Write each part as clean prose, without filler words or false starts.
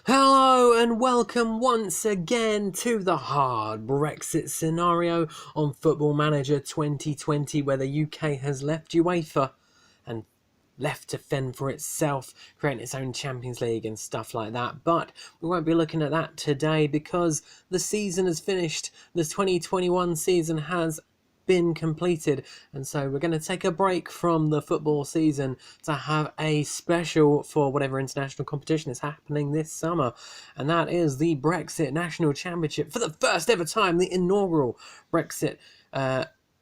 Hello and welcome once again to the hard Brexit scenario on Football Manager 2020, where the UK has left UEFA and left to fend for itself, creating its own Champions League and stuff like that. But we won't be looking at that today because the season has finished. The 2021 season has been completed, and so we're going to take a break from the football season to have a special for whatever international competition is happening this summer, and that is the Brexit National Championship. For the first ever time, the inaugural Brexit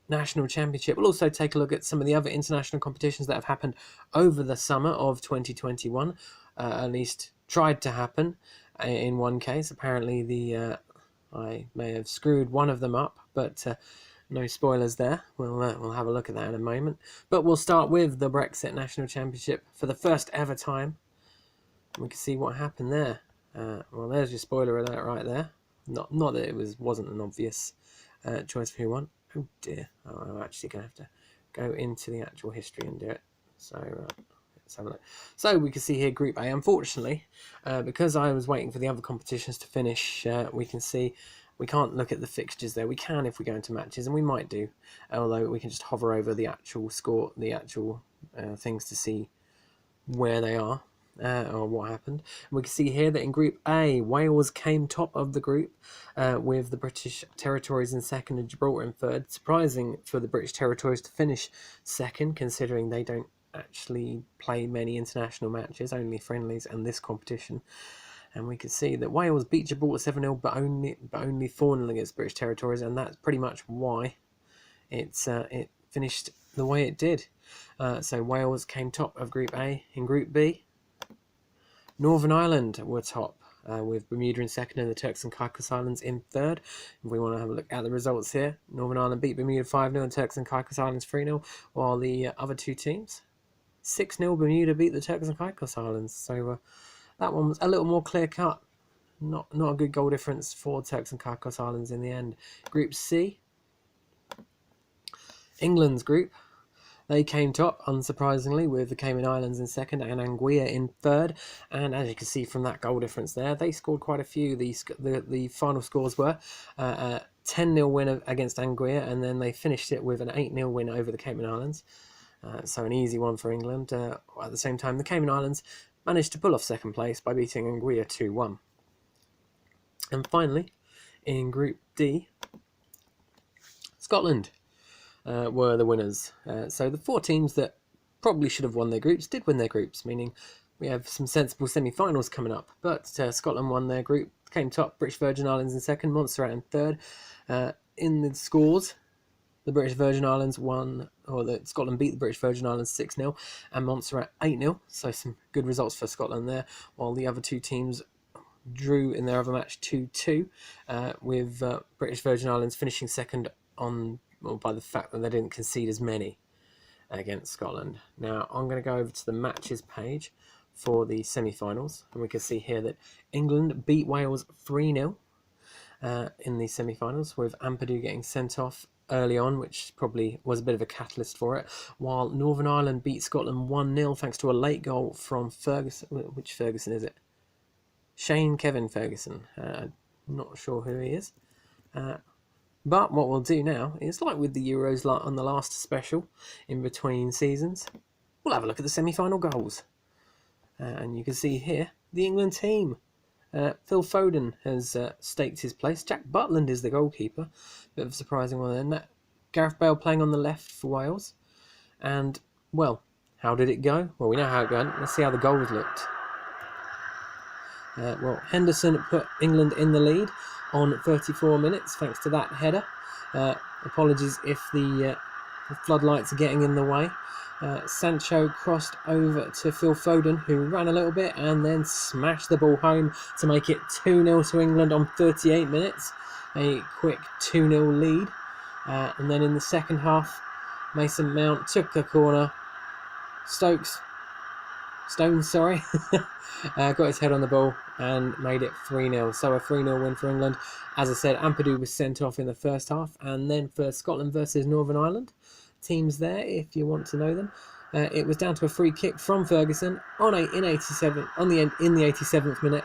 National Championship. We'll also take a look at some of the other international competitions that have happened over the summer of 2021, at least tried to happen. In one case, apparently I may have screwed one of them up, but no spoilers there. We'll have a look at that in a moment. But we'll start with the Brexit National Championship for the first ever time. We can see what happened there. Well, there's your spoiler alert right there. Not that it wasn't an obvious choice for who won. Oh dear. I'm actually going to have to go into the actual history and do it. So let's have a look. So we can see here Group A. Unfortunately, because I was waiting for the other competitions to finish, we can see we can't look at the fixtures there. We can if we go into matches, and we might do, although we can just hover over the actual score, the actual things to see where they are or what happened. And we can see here that in Group A, Wales came top of the group with the British territories in second and Gibraltar in third. Surprising for the British territories to finish second, considering they don't actually play many international matches, only friendlies and this competition. And we can see that Wales beat Gibraltar 7-0, but only 4-0 against British territories, and that's pretty much why it finished the way it did. So Wales came top of Group A. In Group B, Northern Ireland were top, with Bermuda in second and the Turks and Caicos Islands in third. If we want to have a look at the results here, Northern Ireland beat Bermuda 5-0 and Turks and Caicos Islands 3-0, while the other two teams, 6-0 Bermuda beat the Turks and Caicos Islands. So that one was a little more clear-cut. Not a good goal difference for Turks and Caicos Islands in the end. Group C, England's group. They came top, unsurprisingly, with the Cayman Islands in second and Anguilla in third. And as you can see from that goal difference there, they scored quite a few. The final scores were a 10-0 win against Anguilla, and then they finished it with an 8-0 win over the Cayman Islands. So an easy one for England. At the same time, the Cayman Islands managed to pull off second place by beating Anguilla 2-1. And finally, in Group D, Scotland were the winners. So the four teams that probably should have won their groups did win their groups, meaning we have some sensible semi-finals coming up. But Scotland won their group, came top, British Virgin Islands in second, Montserrat in third. In the scores, the British Virgin Islands Scotland beat the British Virgin Islands 6-0 and Montserrat 8-0. So some good results for Scotland there, while the other two teams drew in their other match 2-2, with British Virgin Islands finishing second by the fact that they didn't concede as many against Scotland. Now I'm going to go over to the matches page for the semi-finals, and we can see here that England beat Wales 3-0 in the semi-finals, with Ampadu getting sent off early on, which probably was a bit of a catalyst for it, while Northern Ireland beat Scotland 1-0 thanks to a late goal from Ferguson. Which Ferguson is it? Kevin Ferguson. Not sure who he is. But what we'll do now is, like with the Euros on the last special in between seasons, we'll have a look at the semi-final goals. And you can see here the England team. Phil Foden has staked his place. Jack Butland is the goalkeeper. Bit of a surprising one there. Gareth Bale playing on the left for Wales. And, well, how did it go? Well, we know how it went. Let's see how the goals looked. Well, Henderson put England in the lead on 34 minutes thanks to that header. Apologies if the floodlights are getting in the way. Sancho crossed over to Phil Foden, who ran a little bit and then smashed the ball home to make it 2-0 to England on 38 minutes. A quick 2-0 lead. And then in the second half, Mason Mount took a corner. Stones, got his head on the ball and made it 3-0. So a 3-0 win for England. As I said, Ampadu was sent off in the first half. And then for Scotland versus Northern Ireland, teams there, if you want to know them, it was down to a free kick from Ferguson in the 87th minute.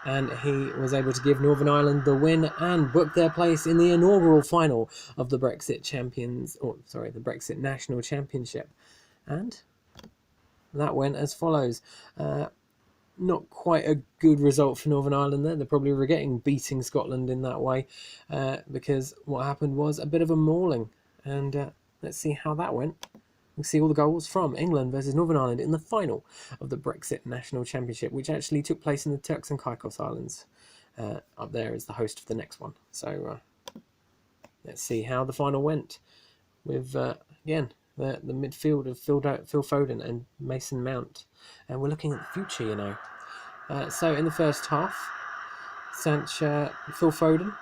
and he was able to give Northern Ireland the win and book their place in the inaugural final of the Brexit the Brexit National Championship. And that went as follows. Not quite a good result for Northern Ireland there. They're probably regretting beating Scotland in that way, because what happened was a bit of a mauling. And let's see how that went. We see all the goals from England versus Northern Ireland in the final of the Brexit National Championship, which actually took place in the Turks and Caicos Islands. Up there is the host of the next one. So let's see how the final went with, again, the midfield of Phil Foden and Mason Mount. And we're looking at the future, you know. So in the first half, Phil Foden,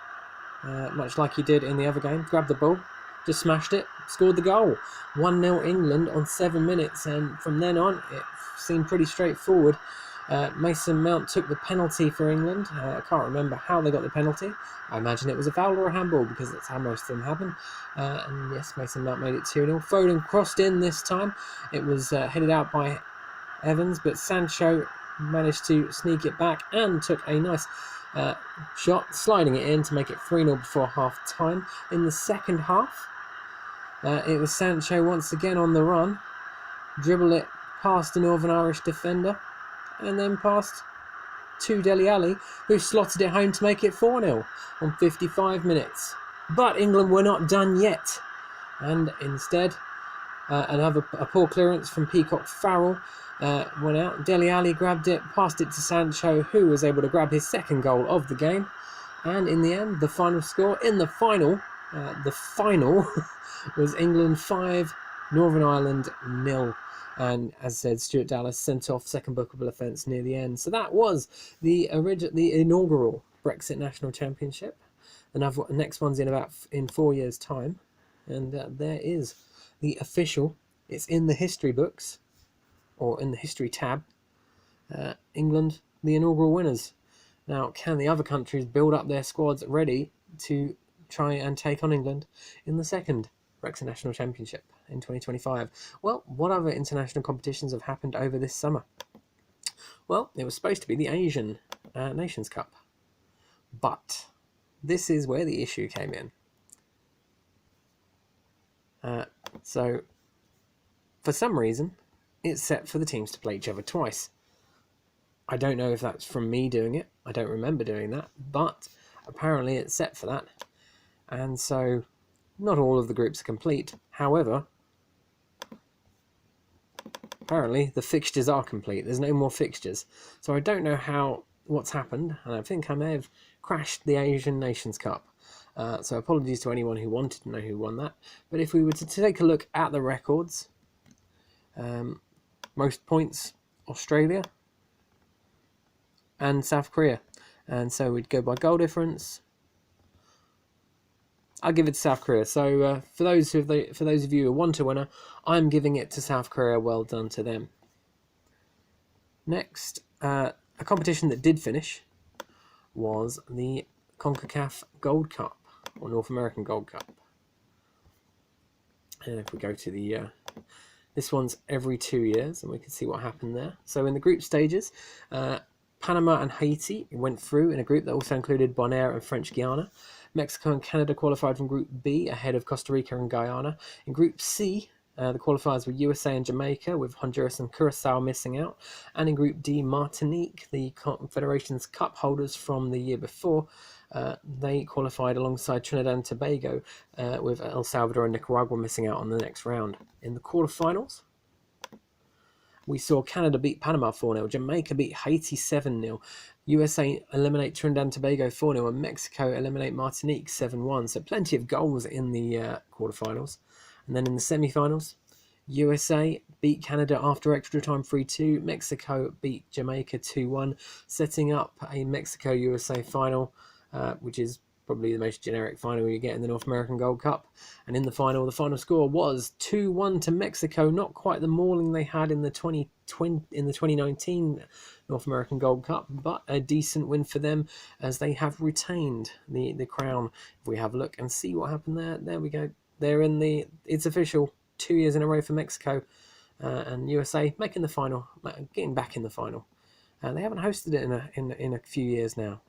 much like he did in the other game, grabbed the ball, just smashed it, scored the goal. 1-0 England on 7 minutes, and from then on it seemed pretty straightforward. Mason Mount took the penalty for England. I can't remember how they got the penalty. I imagine it was a foul or a handball, because that's how most of them happen. And yes, Mason Mount made it 2-0. Foden crossed in this time. It was headed out by Evans, but Sancho managed to sneak it back and took a nice shot, sliding it in to make it 3-0 before half time. In the second half, it was Sancho once again on the run, dribble it past the Northern Irish defender, and then past to Dele Alli, who slotted it home to make it 4-0 on 55 minutes. But England were not done yet, and instead a poor clearance from Peacock Farrell went out. Dele Alli grabbed it, passed it to Sancho, who was able to grab his second goal of the game. And in the end, the final score in the final was England 5, Northern Ireland 0. And as I said, Stuart Dallas sent off, second bookable offence near the end. So that was the inaugural Brexit National Championship. The next one's in 4 years' time. And there is the official. It's in the history books, or in the history tab. England, the inaugural winners. Now, can the other countries build up their squads ready to try and take on England in the second Brexit National Championship in 2025? Well, what other international competitions have happened over this summer? Well, it was supposed to be the Asian Nations Cup, but this is where the issue came in. So, for some reason, it's set for the teams to play each other twice. I don't know if that's from me doing it. I don't remember doing that, but apparently it's set for that. And so, not all of the groups are complete. However, apparently the fixtures are complete. There's no more fixtures. So I don't know what's happened, and I think I may have crashed the Asian Nations Cup. So apologies to anyone who wanted to know who won that. But if we were to take a look at the records, most points, Australia and South Korea. And so we'd go by goal difference. I'll give it to South Korea. So for those of you who want a winner, I'm giving it to South Korea. Well done to them. Next, a competition that did finish was the CONCACAF Gold Cup, or North American Gold Cup. And if we go to this one's every 2 years, and we can see what happened there. So in the group stages, Panama and Haiti went through in a group that also included Bonaire and French Guiana. Mexico and Canada qualified from Group B ahead of Costa Rica and Guyana. In Group C, the qualifiers were USA and Jamaica, with Honduras and Curacao missing out. And in Group D, Martinique, the Confederations Cup holders from the year before, they qualified alongside Trinidad and Tobago, with El Salvador and Nicaragua missing out on the next round. In the quarterfinals, we saw Canada beat Panama 4-0, Jamaica beat Haiti 7-0, USA eliminate Trinidad and Tobago 4-0, and Mexico eliminate Martinique 7-1. So plenty of goals in the quarterfinals. And then in the semi-finals, USA beat Canada after extra time 3-2, Mexico beat Jamaica 2-1, setting up a Mexico-USA final, which is probably the most generic final you get in the North American Gold Cup. And in the final score was 2-1 to Mexico. Not quite the mauling they had in the 2019 North American Gold Cup, but a decent win for them, as they have retained the crown. If we have a look and see what happened there we go. They're it's official, 2 years in a row for Mexico, and USA making the final, getting back in the final. They haven't hosted it in a few years now,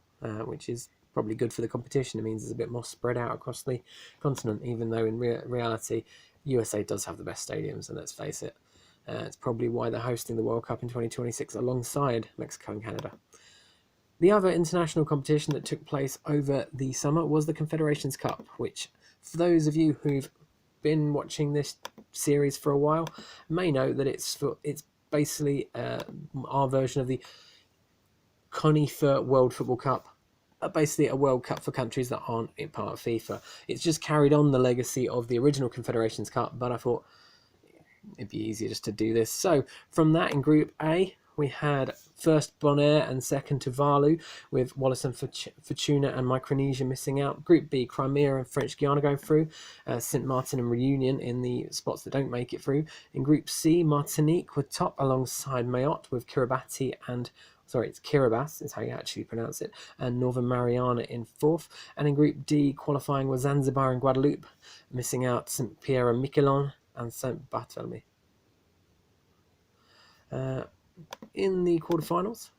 which is probably good for the competition. It means it's a bit more spread out across the continent, even though in reality, USA does have the best stadiums, and let's face it, it's probably why they're hosting the World Cup in 2026 alongside Mexico and Canada. The other international competition that took place over the summer was the Confederations Cup, which, for those of you who've been watching this series for a while, may know that it's basically our version of the CONIFA World Football Cup, basically a World Cup for countries that aren't part of FIFA. It's just carried on the legacy of the original Confederations Cup, but I thought it'd be easier just to do this. So from that, in Group A, we had first Bonaire and second Tuvalu, with Wallis and Fortuna and Micronesia missing out. Group B, Crimea and French Guiana going through. St Martin and Reunion in the spots that don't make it through. In Group C, Martinique were top alongside Mayotte, with Kiribati and it's Kiribati is how you actually pronounce it, and Northern Mariana in fourth. And in Group D, qualifying was Zanzibar and Guadeloupe, missing out St Pierre and Miquelon and St Barthélemy. In the quarterfinals,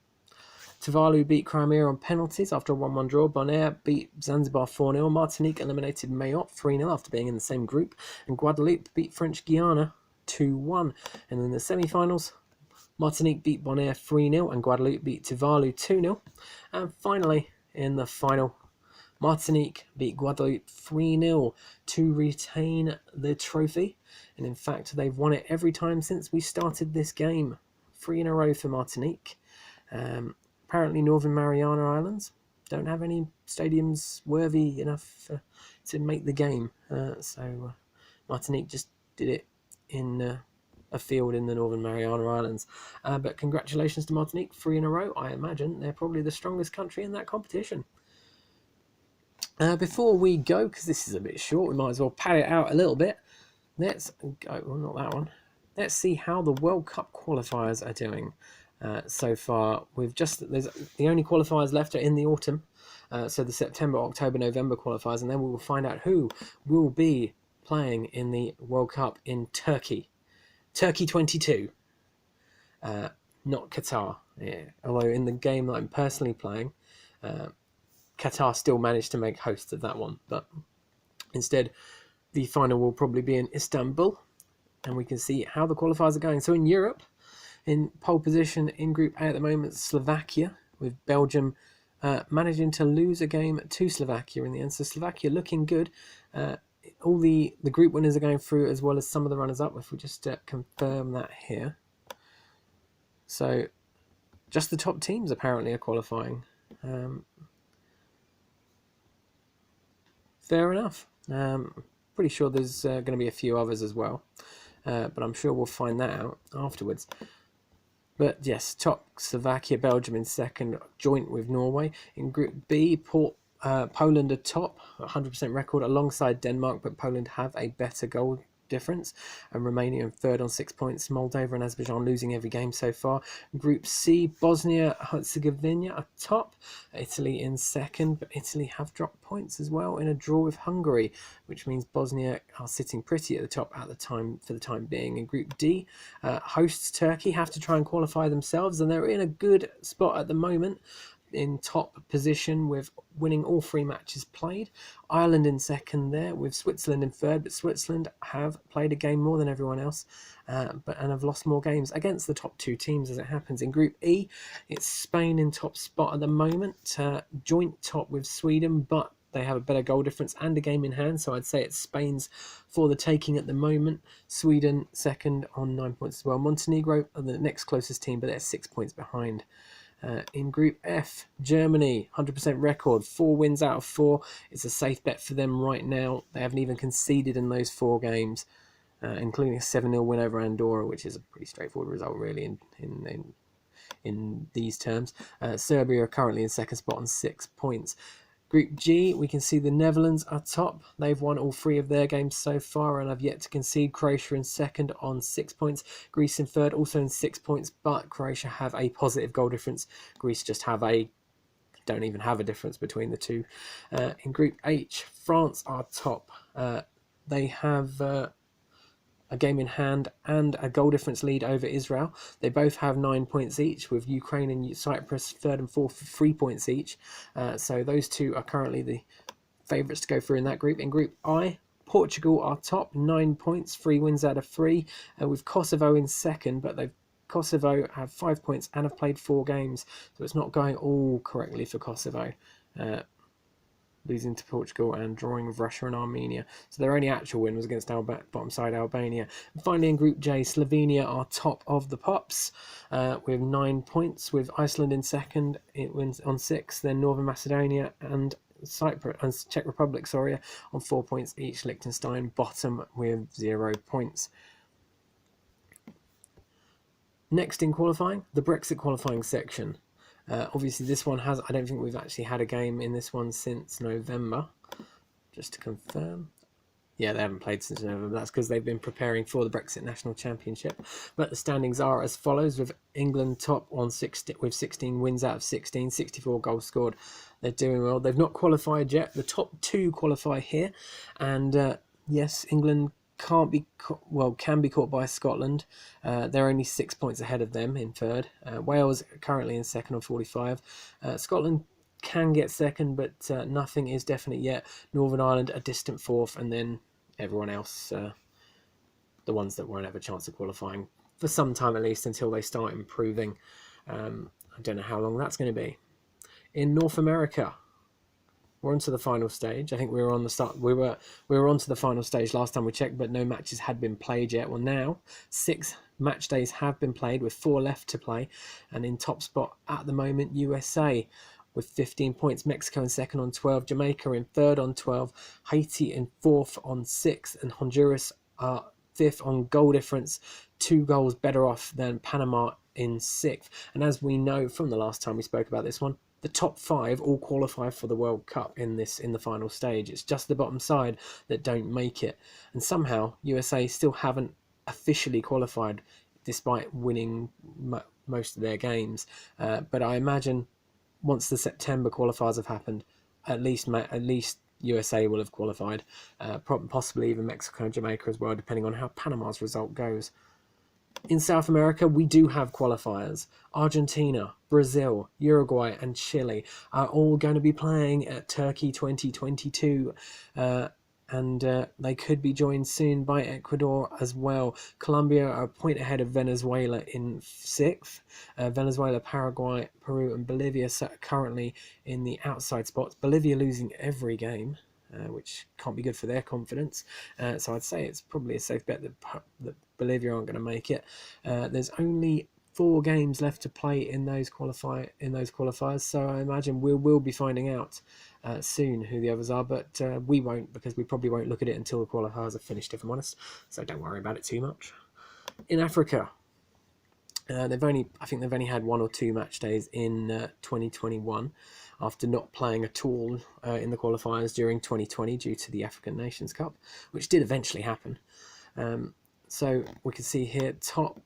Tuvalu beat Crimea on penalties after a 1-1 draw. Bonaire beat Zanzibar 4-0. Martinique eliminated Mayotte 3-0 after being in the same group. And Guadeloupe beat French Guiana 2-1. And in the semi-finals, Martinique beat Bonaire 3-0 and Guadeloupe beat Tuvalu 2-0. And finally, in the final, Martinique beat Guadeloupe 3-0 to retain the trophy. And in fact, they've won it every time since we started this game. 3 in a row for Martinique. Apparently, Northern Mariana Islands don't have any stadiums worthy enough to make the game. So Martinique just did it in a field in the Northern Mariana Islands. But congratulations to Martinique, 3 in a row. I imagine they're probably the strongest country in that competition. Before we go, because this is a bit short, we might as well pad it out a little bit. Let's go, well, not that one. Let's see how the World Cup qualifiers are doing so far. There's the only qualifiers left are in the autumn, so the September, October, November qualifiers, and then we will find out who will be playing in the World Cup in Turkey. Turkey 22, not Qatar. Yeah. Although in the game that I'm personally playing, Qatar still managed to make host of that one, but instead the final will probably be in Istanbul, and we can see how the qualifiers are going. So in Europe, in pole position in Group A at the moment, Slovakia, with Belgium managing to lose a game to Slovakia in the end. So Slovakia looking good. All the group winners are going through, as well as some of the runners-up, if we just confirm that here. So just the top teams apparently are qualifying. Fair enough. Pretty sure there's going to be a few others as well. But I'm sure we'll find that out afterwards. But yes, top Slovakia, Belgium in second, joint with Norway. In Group B, Poland are top, 100% record alongside Denmark, but Poland have a better goal difference, and Romania in third on 6 points. Moldova and Azerbaijan losing every game so far. Group C, Bosnia-Herzegovina are top, Italy in second, but Italy have dropped points as well in a draw with Hungary, which means Bosnia are sitting pretty at the top for the time being. In Group D, hosts Turkey have to try and qualify themselves, and they're in a good spot at the moment, in top position with winning all 3 matches played. Ireland in second there, with Switzerland in third, but Switzerland have played a game more than everyone else, and have lost more games against the top 2 teams as it happens. In Group E, it's Spain in top spot at the moment, joint top with Sweden, but they have a better goal difference and a game in hand, so I'd say it's Spain's for the taking at the moment. Sweden second on 9 points as well. Montenegro are the next closest team, but they're 6 points behind. In Group F, Germany, 100% record, 4 wins out of 4. It's a safe bet for them right now. They haven't even conceded in those 4 games, including a 7-0 win over Andorra, which is a pretty straightforward result, really, in these terms. Serbia are currently in second spot on 6 points. Group G, we can see the Netherlands are top. They've won all 3 of their games so far and have yet to concede. Croatia in second on 6 points. Greece in third, also in 6 points, but Croatia have a positive goal difference. Greece just don't even have a difference between the two. In Group H, France are top. They have a game in hand and a goal difference lead over Israel. They both have 9 points each, with Ukraine and Cyprus third and fourth for 3 points each. So those two are currently the favourites to go through in that group. In Group I, Portugal are top, 9 points, 3 wins out of 3, with Kosovo in second, but Kosovo have 5 points and have played 4 games, so it's not going all correctly for Kosovo, losing to Portugal and drawing with Russia and Armenia. So their only actual win was against bottom side Albania. And finally, in Group J, Slovenia are top of the pops with 9 points, with Iceland in second, it wins on 6, then Northern Macedonia and Cyprus and Czech Republic, on 4 points each. Liechtenstein bottom with 0 points. Next in qualifying, the Brexit qualifying section. Obviously, this one has, I don't think we've actually had a game in this one since November. Just to confirm. Yeah, they haven't played since November. That's because they've been preparing for the Brexit National Championship. But the standings are as follows, with England top on 16, with 16 wins out of 16, 64 goals scored. They're doing well. They've not qualified yet. The top 2 qualify here. And yes, England can be caught by Scotland. They're only 6 points ahead of them in third. Wales currently in second on 45. Scotland can get second, but nothing is definite yet. Northern Ireland a distant fourth, and then everyone else, the ones that won't have a chance of qualifying for some time at least, until they start improving. I don't know how long that's going to be. In North America, we're on to the final stage. I think we were on the start. We were on to the final stage last time we checked, but no matches had been played yet. Well, now 6 match days have been played, with 4 left to play, and in top spot at the moment, USA with 15 points, Mexico in second on 12, Jamaica in third on 12, Haiti in fourth on 6, and Honduras are fifth on goal difference, 2 goals better off than Panama in 6th. And as we know from the last time we spoke about this one, the top 5 all qualify for the World Cup in the final stage. It's just the bottom side that don't make it. And somehow USA still haven't officially qualified, despite winning most of their games. But I imagine once the September qualifiers have happened, at least USA will have qualified. Possibly even Mexico and Jamaica as well, depending on how Panama's result goes. In South America, we do have qualifiers. Argentina, Brazil, Uruguay and Chile are all going to be playing at Turkey 2022. And they could be joined soon by Ecuador as well. Colombia are a point ahead of Venezuela in 6th. Venezuela, Paraguay, Peru and Bolivia are currently in the outside spots. Bolivia losing every game, which can't be good for their confidence. So I'd say it's probably a safe bet that Bolivia aren't going to make it. There's only 4 games left to play in those qualifiers, so I imagine we'll be finding out soon who the others are, but we won't, because we probably won't look at it until the qualifiers are finished, if I'm honest. So don't worry about it too much. In Africa, I think they've only had 1 or 2 match days in 2021, after not playing at all in the qualifiers during 2020 due to the African Nations Cup, which did eventually happen. So we can see here top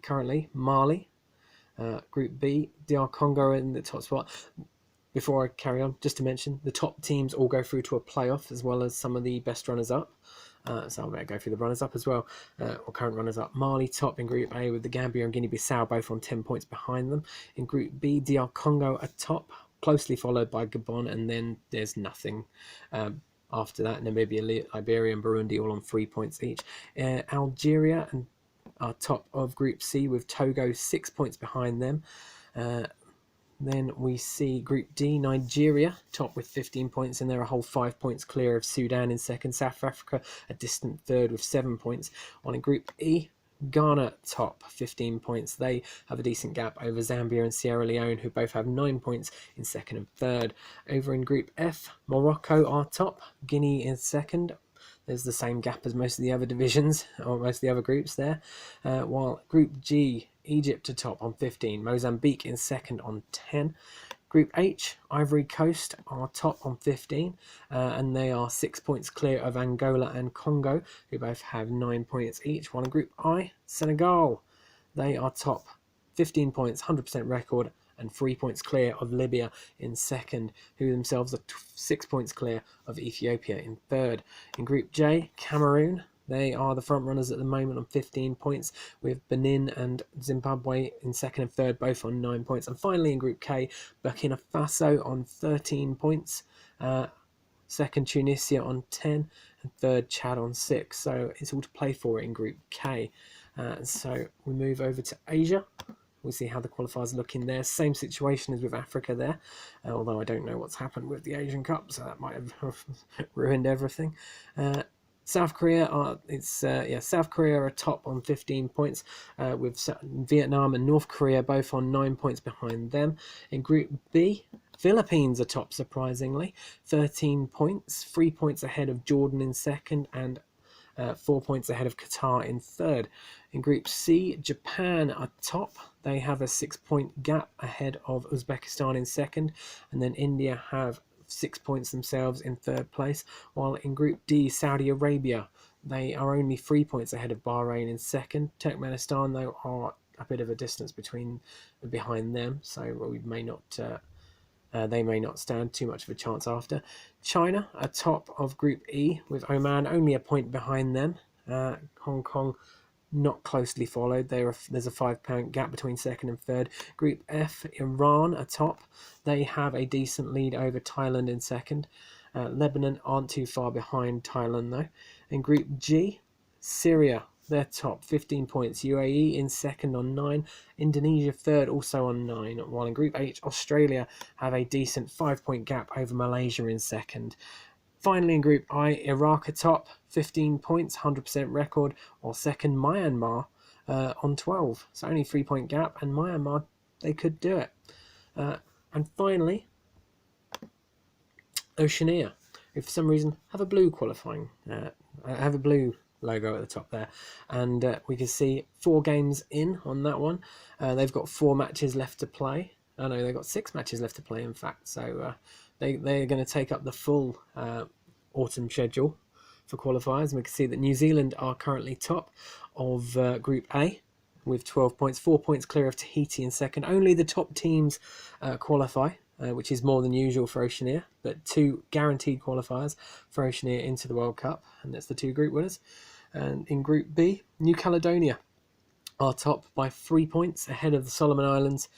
currently Mali, Group B, DR Congo in the top spot. Before I carry on, just to mention, the top teams all go through to a playoff, as well as some of the best runners-up. So I better go through the runners-up as well, or current runners-up. Mali top in Group A, with the Gambia and Guinea-Bissau both on 10 points behind them. In Group B, DR Congo are top, closely followed by Gabon, and then there's nothing after that. Namibia, Liberia and Burundi all on 3 points each. Algeria are top of Group C, with Togo 6 points behind them. Then we see Group D, Nigeria top with 15 points, and they're a whole 5 points clear of Sudan in second. South Africa a distant third with 7 points. On in Group E, Ghana top, 15 points. They have a decent gap over Zambia and Sierra Leone, who both have 9 points in second and third. Over in Group F, Morocco are top, Guinea in second. There's the same gap as most of the other divisions, or most of the other groups there. While Group G, Egypt are top on 15, Mozambique in second on 10. Group H, Ivory Coast are top on 15, and they are 6 points clear of Angola and Congo, who both have 9 points each. While in Group I, Senegal, they are top, 15 points, 100% record, and 3 points clear of Libya in second, who themselves are 6 points clear of Ethiopia in third. In Group J, Cameroon, They are the front runners at the moment on 15 points, with Benin and Zimbabwe in second and third, both on 9 points. And finally, in Group K, Burkina Faso on 13 points, second Tunisia on 10, and third Chad on 6. So it's all to play for in Group K. So we move over to Asia. We'll see how the qualifiers look in there. Same situation as with Africa there, although I don't know what's happened with the Asian Cup, so that might have ruined everything. South Korea South Korea are top on 15 points, with Vietnam and North Korea both on 9 points behind them. In Group B, Philippines are top, surprisingly, 13 points, 3 points ahead of Jordan in second, and 4 points ahead of Qatar in third. In Group C, Japan are top. They have a 6-point gap ahead of Uzbekistan in second, and then India have 6 points themselves in third place. While in Group D, Saudi Arabia, they are only 3 points ahead of Bahrain in second. Turkmenistan, though, are a bit of a distance behind them, so we may not. They may not stand too much of a chance after. China are top of Group E, with Oman only a point behind them. Hong Kong not closely followed. There's a 5-point gap between second and third. Group F, Iran are top. They have a decent lead over Thailand in second. Lebanon aren't too far behind Thailand, though. In Group G, Syria, they're top, 15 points. UAE in second on 9. Indonesia third, also on 9. While in Group H, Australia have a decent 5-point gap over Malaysia in second. Finally, in Group I, Iraq are top, 15 points, 100% record, while second, Myanmar on 12. So only 3-point gap, and Myanmar, they could do it. And finally, Oceania, who for some reason have a blue qualifying, have a blue logo at the top there, and we can see 4 games in on that one. They've got 4 matches left to play. Oh no, they've got 6 matches left to play, in fact. So they're going to take up the full autumn schedule for qualifiers. And we can see that New Zealand are currently top of Group A with 12 points, 4 points clear of Tahiti in second. Only the top teams qualify, which is more than usual for Oceania, but 2 guaranteed qualifiers for Oceania into the World Cup, and that's the 2 group winners. And in Group B, New Caledonia are top by 3 points ahead of the Solomon Islands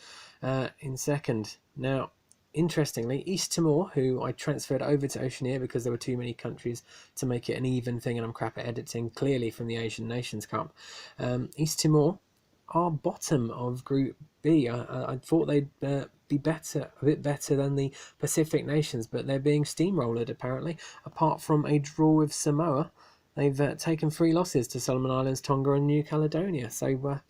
in second. Now, interestingly, East Timor, who I transferred over to Oceania because there were too many countries to make it an even thing, and I'm crap at editing, clearly from the Asian Nations Cup. East Timor are bottom of Group B. I thought they'd be a bit better than the Pacific nations, but they're being steamrolled apparently. Apart from a draw with Samoa, they've taken 3 losses to Solomon Islands, Tonga and New Caledonia. So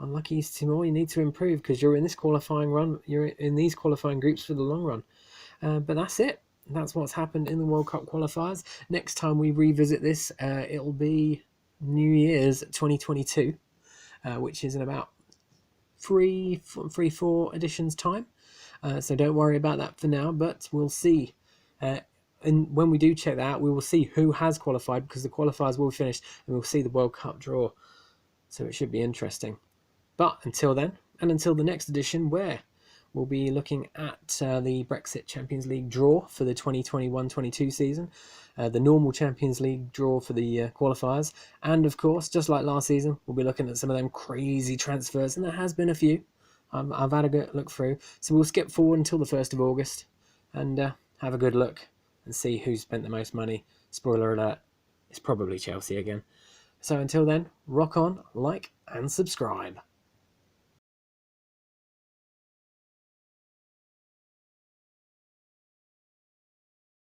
unlucky East Timor, you need to improve because you're in this qualifying run. You're in these qualifying groups for the long run. But that's it. That's what's happened in the World Cup qualifiers. Next time we revisit this, it'll be New Year's 2022, which is in about 4 editions time. So don't worry about that for now, but we'll see. And when we do check that out, we will see who has qualified because the qualifiers will be finished and we'll see the World Cup draw. So it should be interesting. But until then, and until the next edition, where we'll be looking at the Brexit Champions League draw for the 2021-22 season, the normal Champions League draw for the qualifiers, and of course, just like last season, we'll be looking at some of them crazy transfers, and there has been a few. I've had a good look through. So we'll skip forward until the 1st of August and have a good look and see who spent the most money. Spoiler alert, it's probably Chelsea again. So until then, rock on, like and subscribe.